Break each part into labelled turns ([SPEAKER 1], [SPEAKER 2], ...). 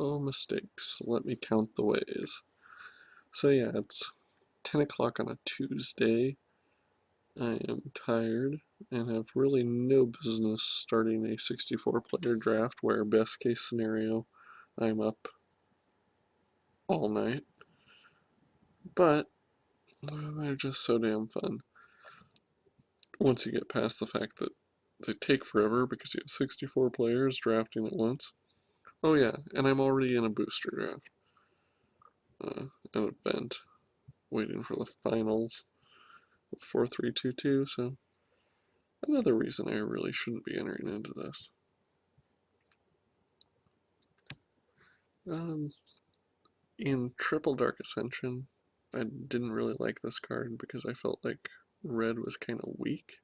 [SPEAKER 1] Oh, mistakes. Let me count the ways. So yeah, it's 10 o'clock on a Tuesday. I am tired and have really no business starting a 64-player draft where, best case scenario, I'm up all night. But they're just so damn fun. Once you get past the fact that they take forever because you have 64 players drafting at once. Oh yeah, and I'm already in a booster draft. An event, waiting for the finals. 4322, so another reason I really shouldn't be entering into this. In Triple Dark Ascension, I didn't really like this card because I felt like red was kind of weak.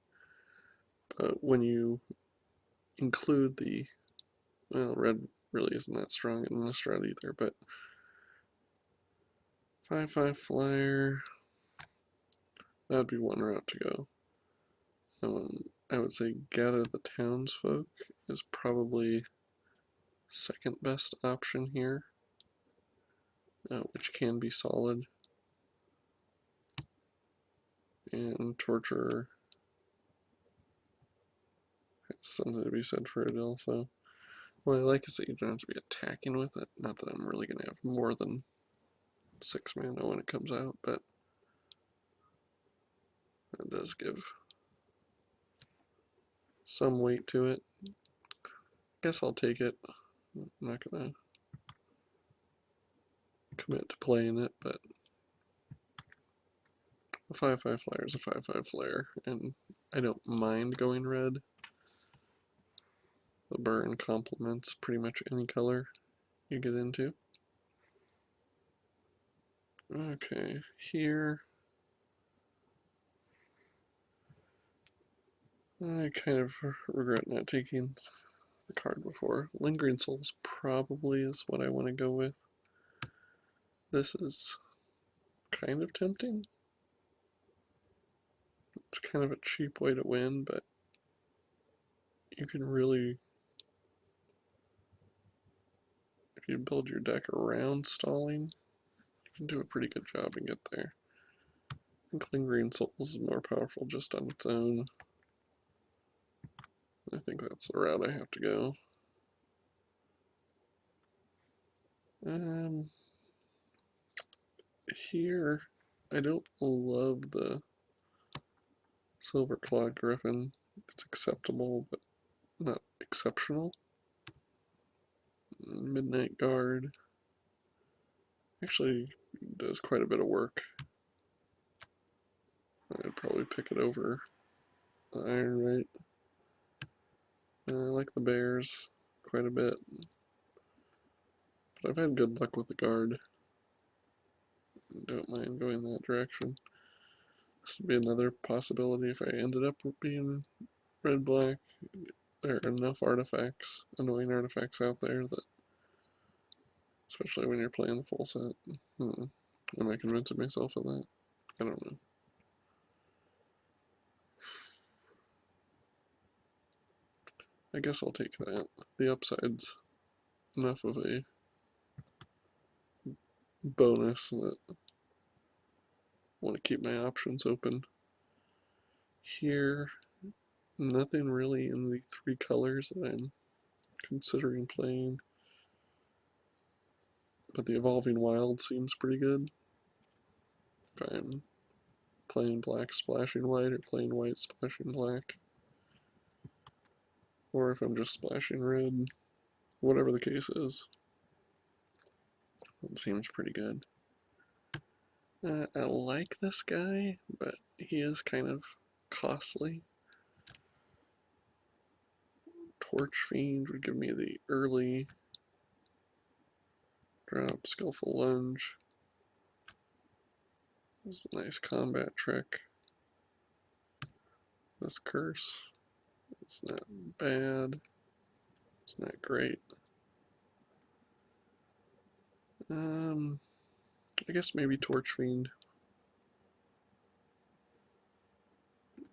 [SPEAKER 1] But when you include the, well, red really isn't that strong in Innistrad either, but 5/5 flyer, that'd be one route to go. I would say Gather the Townsfolk is probably second best option here, which can be solid. And Torture has something to be said for it also. What I like is that you don't have to be attacking with it. Not that I'm really going to have more than 6 mana when it comes out, but that does give some weight to it. Guess I'll take it. I'm not going to commit to playing it, but a 5/5 flyer is a 5/5 flyer, and I don't mind going red. The burn complements pretty much any color you get into. Okay, here I kind of regret not taking the card before. Lingering Souls probably is what I want to go with. This is kind of tempting. It's kind of a cheap way to win, but you can really, if you build your deck around stalling, you can do a pretty good job and get there. I think Lingering Souls is more powerful just on its own. I think that's the route I have to go. Here, I don't love the Silver Clawed Griffin. It's acceptable, but not exceptional. Midnight Guard actually does quite a bit of work. I'd probably pick it over the Ironwright. I like the Bears quite a bit, but I've had good luck with the Guard. Don't mind going that direction. This would be another possibility if I ended up being red-black. There are enough artifacts, annoying artifacts out there that, especially when you're playing the full set. Am I convincing myself of that? I don't know. I guess I'll take that. The upside's enough of a bonus that I want to keep my options open. Here, nothing really in the 3 colors that I'm considering playing, but the Evolving Wild seems pretty good. If I'm playing black splashing white or playing white splashing black, or if I'm just splashing red, whatever the case is, it seems pretty good. I like this guy, but he is kind of costly. Torch Fiend would give me the early drop. Skillful Lunge. This is a nice combat trick. This Curse. It's not bad. It's not great. I guess maybe Torch Fiend.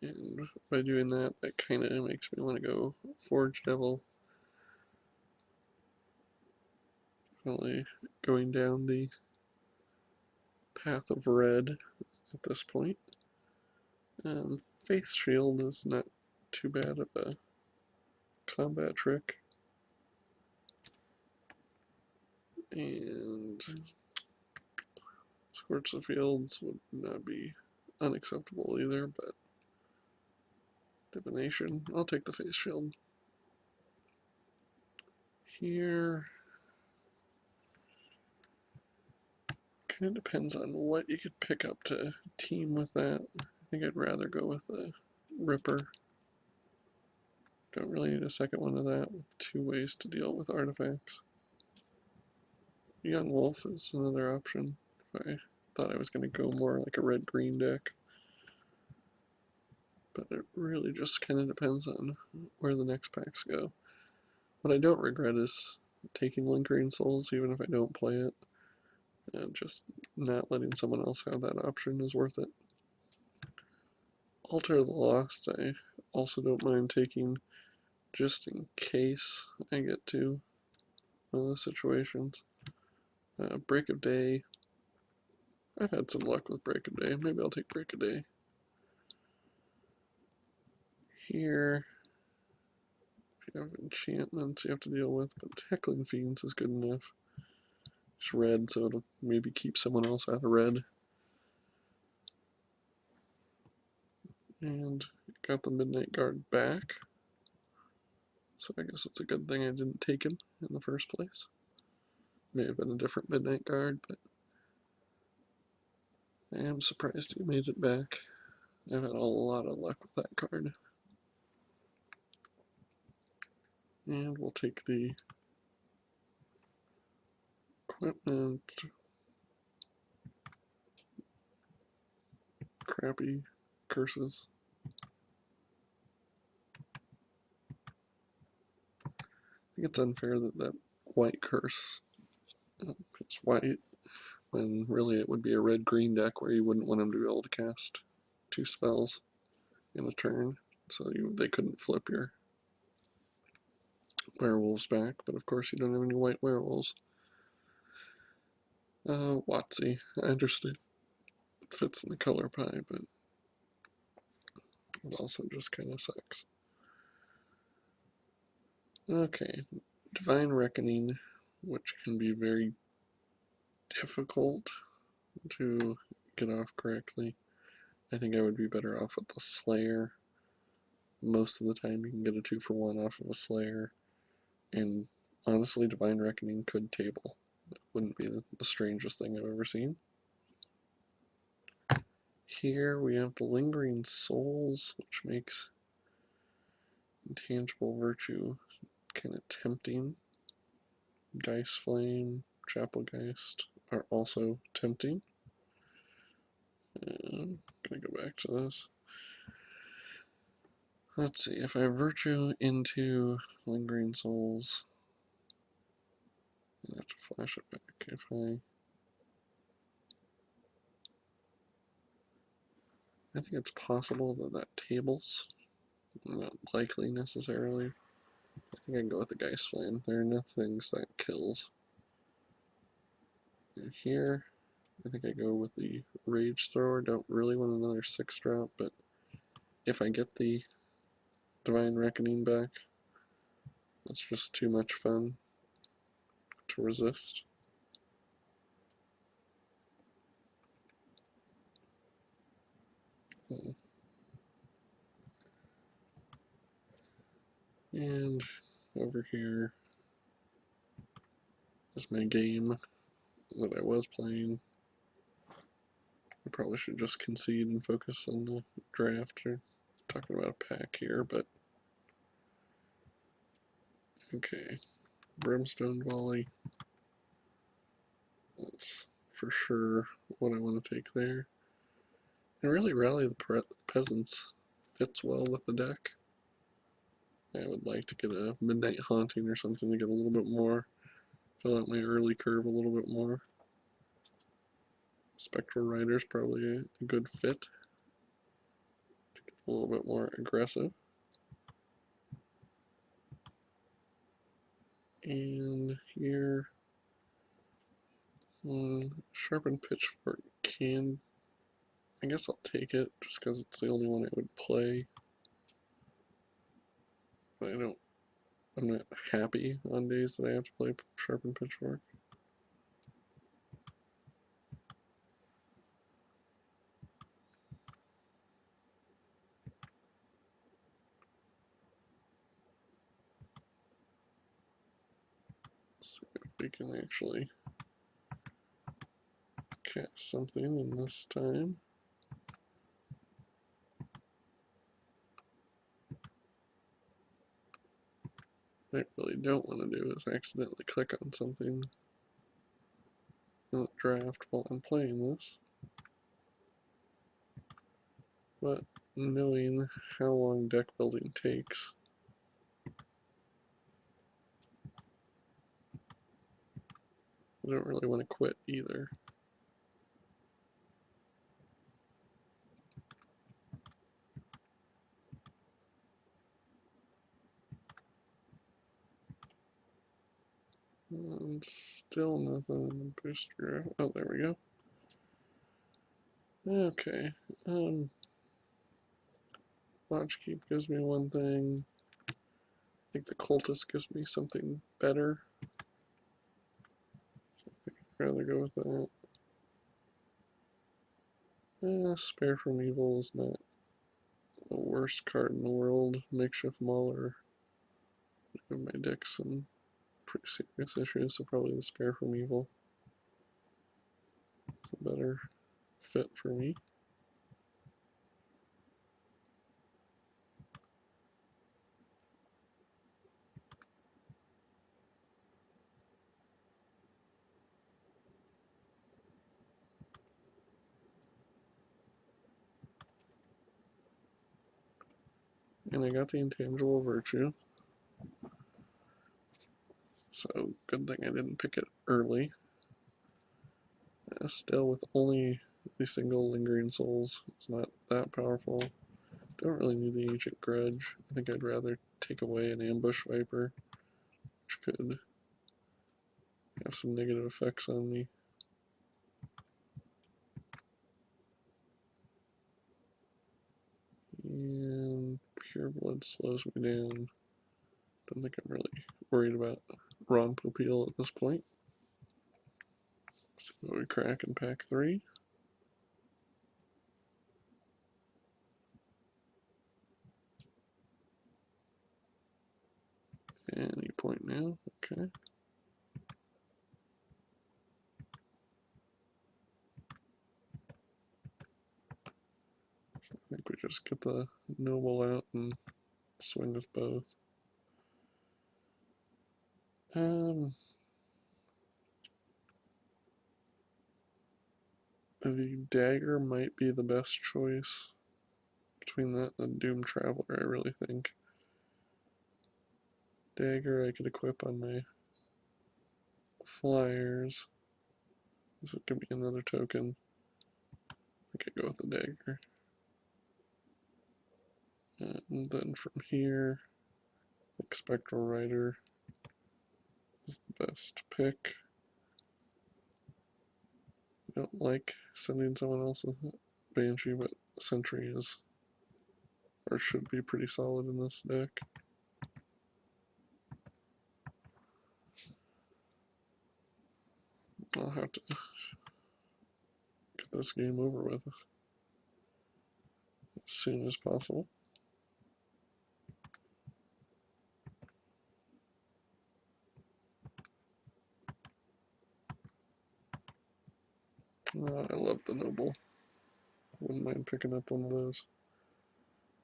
[SPEAKER 1] And by doing that, that kind of makes me want to go Forge Devil. definitely going down the path of red at this point. Face Shield is not too bad of a combat trick. And Scorch the Fields would not be unacceptable either, but Divination, I'll take the Face Shield. Here, kind of depends on what you could pick up to team with that. I think I'd rather go with the Ripper. Don't really need a second one of that with 2 ways to deal with artifacts. Young Wolf is another option if I thought I was going to go more like a red-green deck. But it really just kind of depends on where the next packs go. What I don't regret is taking Lingering Souls, even if I don't play it. And just not letting someone else have that option is worth it. Altar of the Lost, I also don't mind taking just in case I get to one of those situations. Break of Day. I've had some luck with Break of Day. Maybe I'll take Break of Day. Here, if you have enchantments you have to deal with, but Heckling Fiends is good enough. It's red, so it'll maybe keep someone else out of red. And got the Midnight Guard back. So I guess it's a good thing I didn't take him in the first place. May have been a different Midnight Guard, but I am surprised he made it back. I've had a lot of luck with that card. And we'll take the equipment. Crappy curses. I think it's unfair that that white curse is white, when really it would be a red-green deck where you wouldn't want them to be able to cast 2 spells in a turn, so they couldn't flip your werewolves back, but of course you don't have any white werewolves. WotC, I understand. It fits in the color pie, but it also just kind of sucks. Okay, Divine Reckoning, which can be very difficult to get off correctly. I think I would be better off with the Slayer. Most of the time you can get a 2-for-1 off of a Slayer, and honestly Divine Reckoning could table. It wouldn't be the strangest thing I've ever seen. Here we have the Lingering Souls, which makes Intangible Virtue kind of tempting. Geist Flame, Chapelgeist are also tempting. I'm gonna go back to this. Let's see, if I Virtue into Lingering Souls, I have to flash it back. If I think it's possible that that tables, not likely necessarily. I think I can go with the Geist Flame. There are enough things that kills. And here, I think I go with the Rage Thrower. Don't really want another 6-drop, but if I get the Divine Reckoning back, that's just too much fun to resist. And over here is my game that I was playing. I probably should just concede and focus on the draft. Or talking about a pack here, but okay. Brimstone Volley. That's for sure what I want to take there. And really, Rally the Peasants fits well with the deck. I would like to get a Midnight Haunting or something to get a little bit more, fill out my early curve a little bit more. Spectral Rider's probably a good fit to get a little bit more aggressive. And here, Sharpened pitchfork can. I guess I'll take it just because it's the only one I would play. But I'm not happy on days that I have to play sharpened pitchfork. See if we can actually cast something in this time. What I really don't want to do is accidentally click on something in the draft while I'm playing this. But knowing how long deck building takes, I don't really want to quit either. And still nothing in the booster. Oh, there we go. Okay. Watch Keep gives me one thing. I think the Cultist gives me something better. So I think I'd rather go with that. Spare from Evil is not the worst card in the world. Makeshift Mauler. Give my deck some pretty serious issues, so probably the Spare from Evil is a better fit for me. And I got the Intangible Virtue. So good thing I didn't pick it early. Still with only the single Lingering Souls, it's not that powerful. Don't really need the Ancient Grudge. I think I'd rather take away an Ambush Viper, which could have some negative effects on me. And Pure Blood slows me down. Don't think I'm really worried about Ron Popeil at this point. See what we crack in pack 3. Any point now, okay. I think we just get the Noble out and swing with both. The Dagger might be the best choice between that and Doom Traveler, I really think. Dagger I could equip on my flyers. This would give me another token. I think I go with the Dagger. And then from here, I think Spectral Rider is the best pick. I don't like sending someone else a Banshee, but Sentry is, or should be, pretty solid in this deck. I'll have to get this game over with as soon as possible. I love the Noble. Wouldn't mind picking up one of those.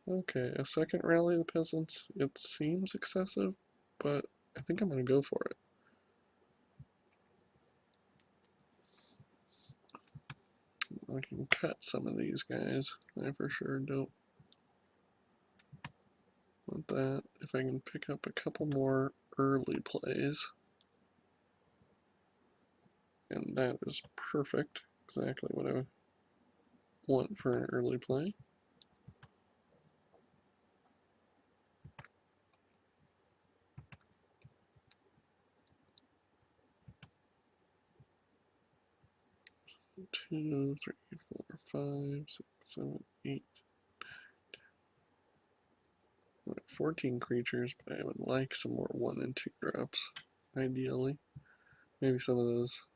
[SPEAKER 1] Okay, a second Rally of the Peasants. It seems excessive, but I think I'm going to go for it. I can cut some of these guys. I for sure don't want that. If I can pick up a couple more early plays. And that is perfect. Exactly what I want for an early play. 2, 3, 4, 5, 6, 7, 8. 14 creatures, but I would like some more 1 and 2 drops, ideally. Maybe some of those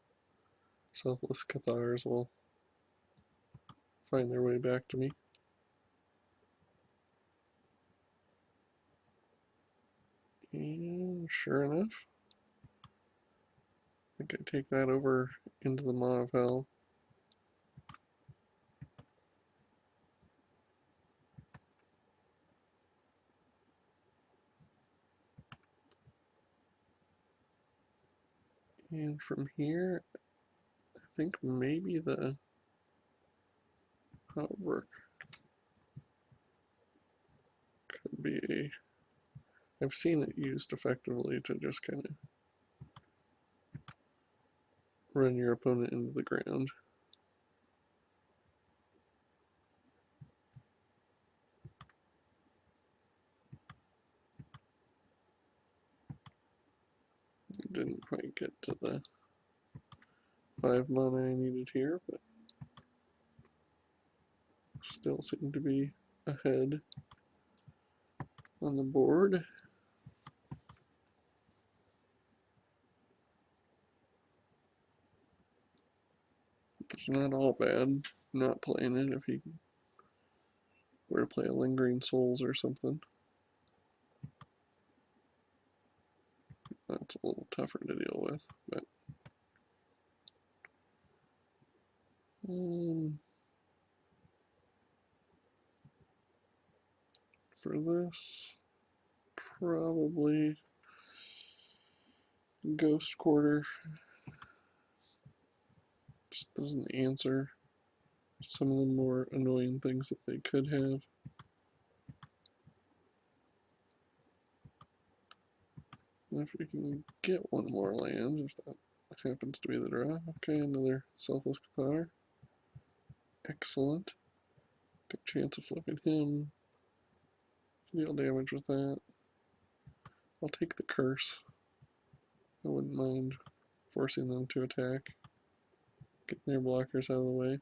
[SPEAKER 1] Selfless Cathars will find their way back to me. And sure enough, I think I take that over into the Maw of Hell. And from here, I think maybe the Outwork could be a... I've seen it used effectively to just kind of run your opponent into the ground. Didn't quite get to the 5 mana I needed here, but still seem to be ahead on the board. It's not all bad not playing it if he were to play a Lingering Souls or something. That's a little tougher to deal with, but for this, probably Ghost Quarter just doesn't answer some of the more annoying things that they could have. And if we can get one more land, if that happens to be the draw. Okay, another Selfless Cathar. Excellent. Good chance of flipping him. Deal damage with that. I'll take the curse. I wouldn't mind forcing them to attack. Getting their blockers out of the way.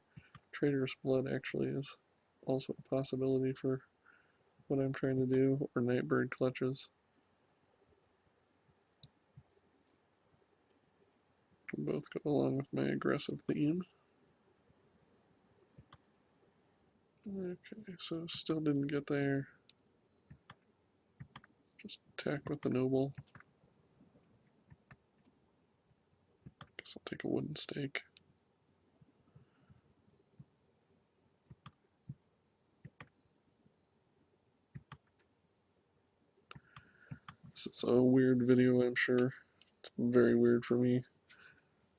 [SPEAKER 1] Traitor's Blood actually is also a possibility for what I'm trying to do, or Nightbird Clutches. Can both go along with my aggressive theme. Okay, so still didn't get there. Just attack with the Noble. Guess I'll take a wooden stake. This is a weird video, I'm sure. It's very weird for me.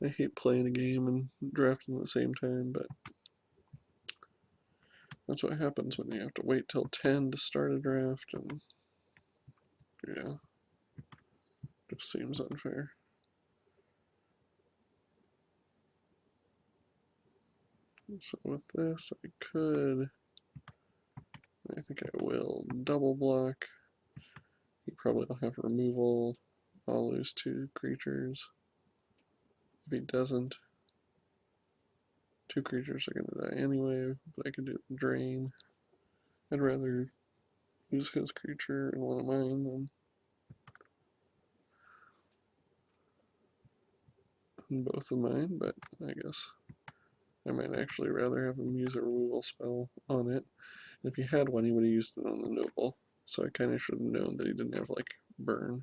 [SPEAKER 1] I hate playing a game and drafting at the same time, but that's what happens when you have to wait till 10 to start a draft, and yeah, just seems unfair. So with this, I could, I think I will double block. He probably will have removal. I'll lose 2 creatures. If he doesn't, 2 creatures are going to die anyway, but I could do the drain. I'd rather use his creature and one of mine than both of mine, but I guess I might actually rather have him use a removal spell on it. If he had one, he would have used it on the Noble, so I kind of should have known that he didn't have, like, burn.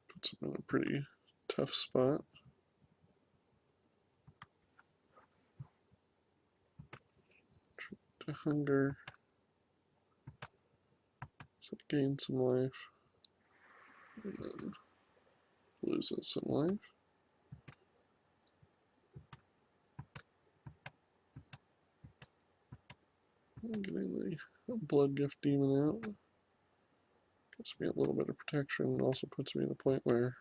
[SPEAKER 1] Puts him in a pretty tough spot. To hunger. So gain some life. And then loses some life. I'm getting the Blood Gift Demon out. Gives me a little bit of protection, and also puts me in a point where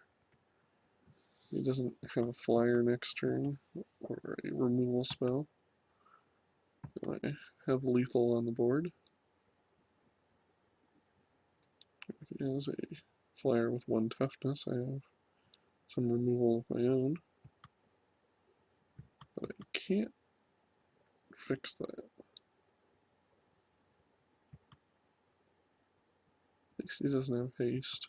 [SPEAKER 1] he doesn't have a flyer next turn or a removal spell. And I have lethal on the board. If he has a flyer with 1 toughness. I have some removal of my own, but I can't fix that. At least he doesn't have haste.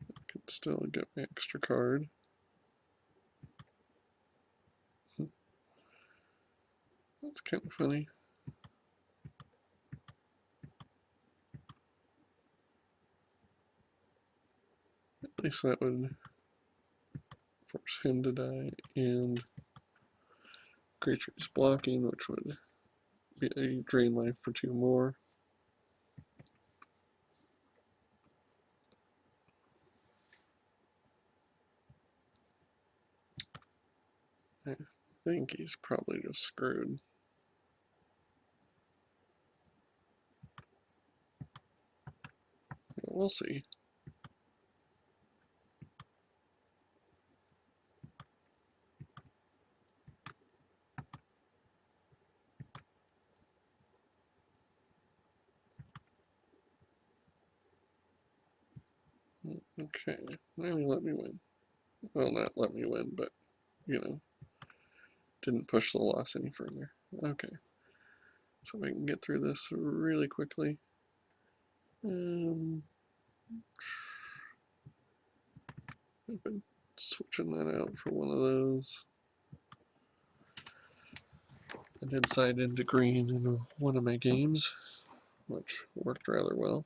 [SPEAKER 1] I could still get my extra card. That's kind of funny. At least that would force him to die, and creature is blocking, which would be a drain life for 2 more. I think he's probably just screwed. But we'll see. Okay, maybe let me win. Well, not let me win, but, you know, didn't push the loss any further. Okay, so I can get through this really quickly. I've been switching that out for one of those. I did side into green in one of my games, which worked rather well.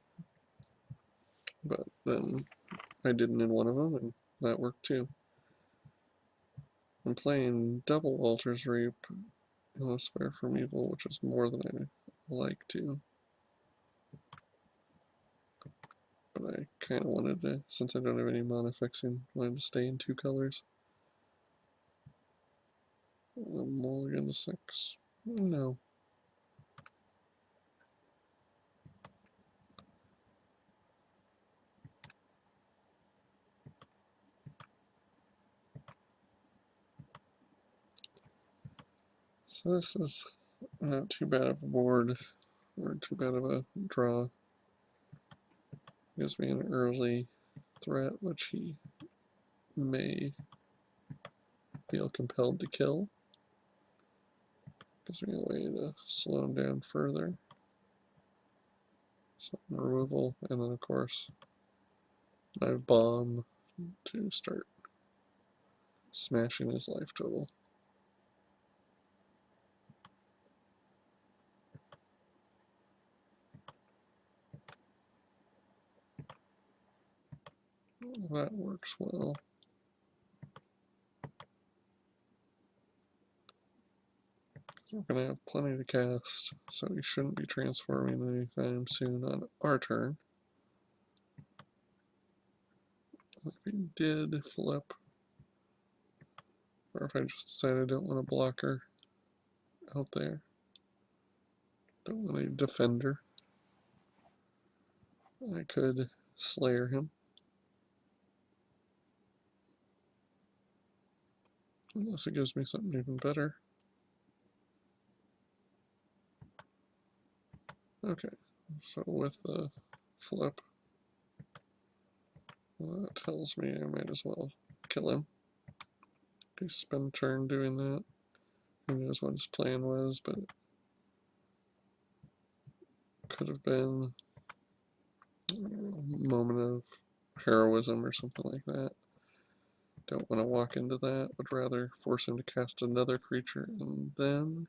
[SPEAKER 1] But then I didn't in one of them, and that worked too. I'm playing double Walter's Reap in a Spare from Evil, which is more than I like to. But I kind of wanted to, since I don't have any mana fixing, wanted to stay in 2 colors. Mulligan to 6. No. So this is not too bad of a board, or too bad of a draw. Gives me an early threat, which he may feel compelled to kill. Gives me a way to slow him down further. Some removal, and then of course my bomb to start smashing his life total. That works well. We're going to have plenty to cast, so he shouldn't be transforming anytime soon on our turn. If he did flip, or if I just decide I don't want a blocker out there, don't want a defender, I could Slayer him. Unless it gives me something even better. Okay, so with the flip, that tells me I might as well kill him. He spend a turn doing that. Who knows what his plan was, but it could have been a moment of heroism or something like that. Don't want to walk into that, would rather force him to cast another creature and then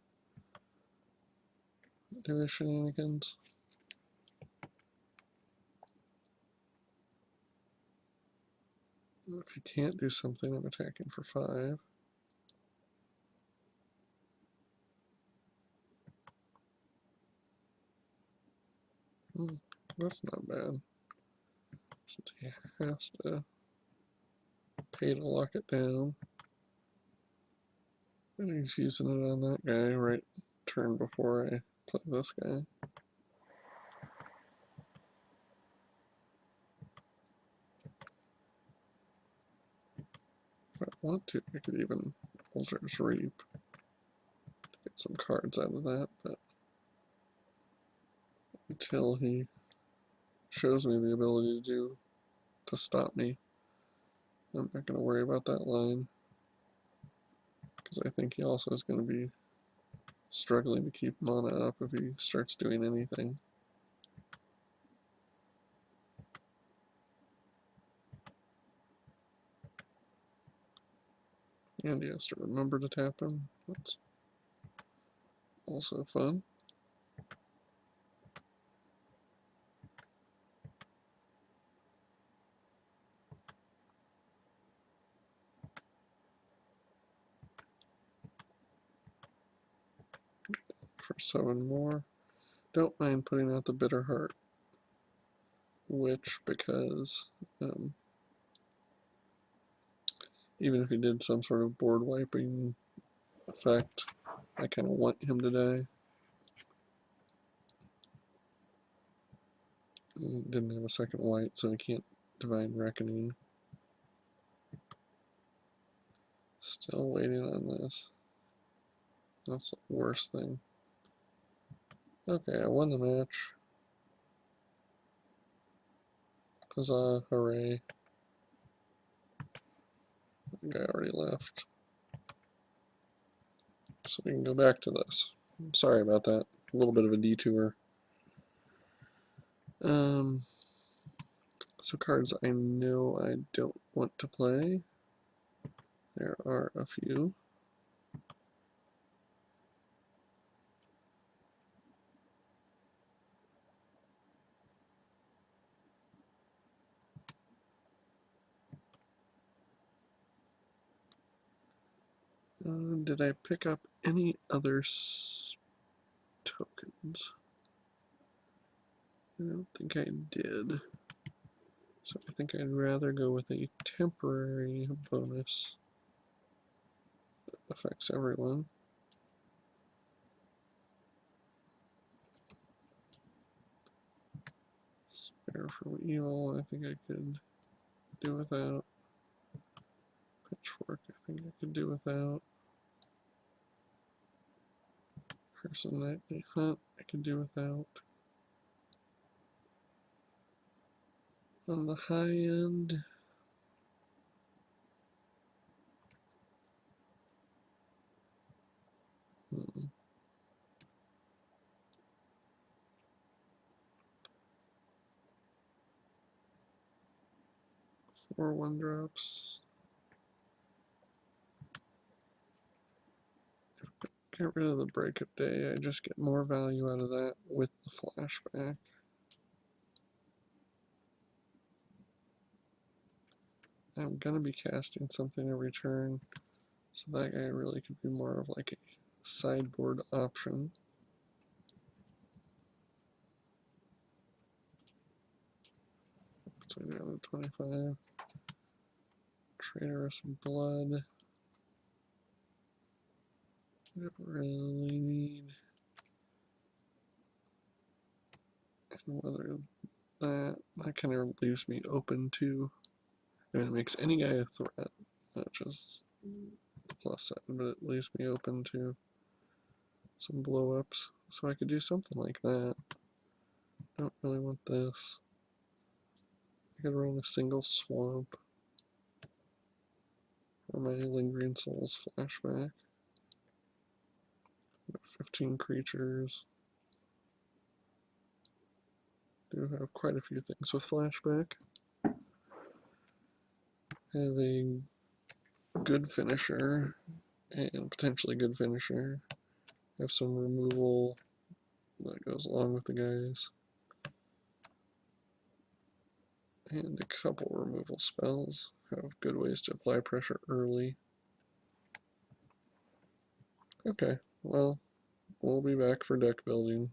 [SPEAKER 1] do his shenanigans. If he can't do something, I'm attacking for 5. That's not bad. Since he has to pay to lock it down. And he's using it on that guy right turn before I play this guy. If I want to, I could even Walter's Reap to get some cards out of that, but until he shows me the ability to stop me. I'm not going to worry about that line, because I think he also is going to be struggling to keep mana up if he starts doing anything. And he has to remember to tap him. That's also fun. For 7 more. Don't mind putting out the Bitter Heart Witch, because even if he did some sort of board wiping effect, I kind of want him to die. Didn't have a second white, so he can't Divine Reckoning. Still waiting on this. That's the worst thing. Okay, I won the match. Huzzah, hooray. The guy already left. So we can go back to this. Sorry about that. A little bit of a detour. So cards I know I don't want to play. There are a few. Did I pick up any other tokens? I don't think I did. So I think I'd rather go with a temporary bonus that affects everyone. Spare from evil, I think I could do without. Pitchfork, I think I could do without. Person Nightly Hunt, I could do without. On the high end, hmm. 4 1-drops. Get rid of the Breakup Day, I just get more value out of that with the flashback. I'm gonna be casting something every turn, so that guy really could be more of like a sideboard option. So we do another 25. Traitorous Blood. I don't really need. And whether that kind of leaves me open to. I mean, it makes any guy a threat, not just the plus side, but it leaves me open to some blow ups. So I could do something like that. Don't really want this. I could run a single swamp for my Lingering Souls flashback. 15 creatures. Do have quite a few things with flashback. Have a good finisher and potentially good finisher. Have some removal that goes along with the guys. And a couple removal spells. Have good ways to apply pressure early. Okay, well, we'll be back for deck building.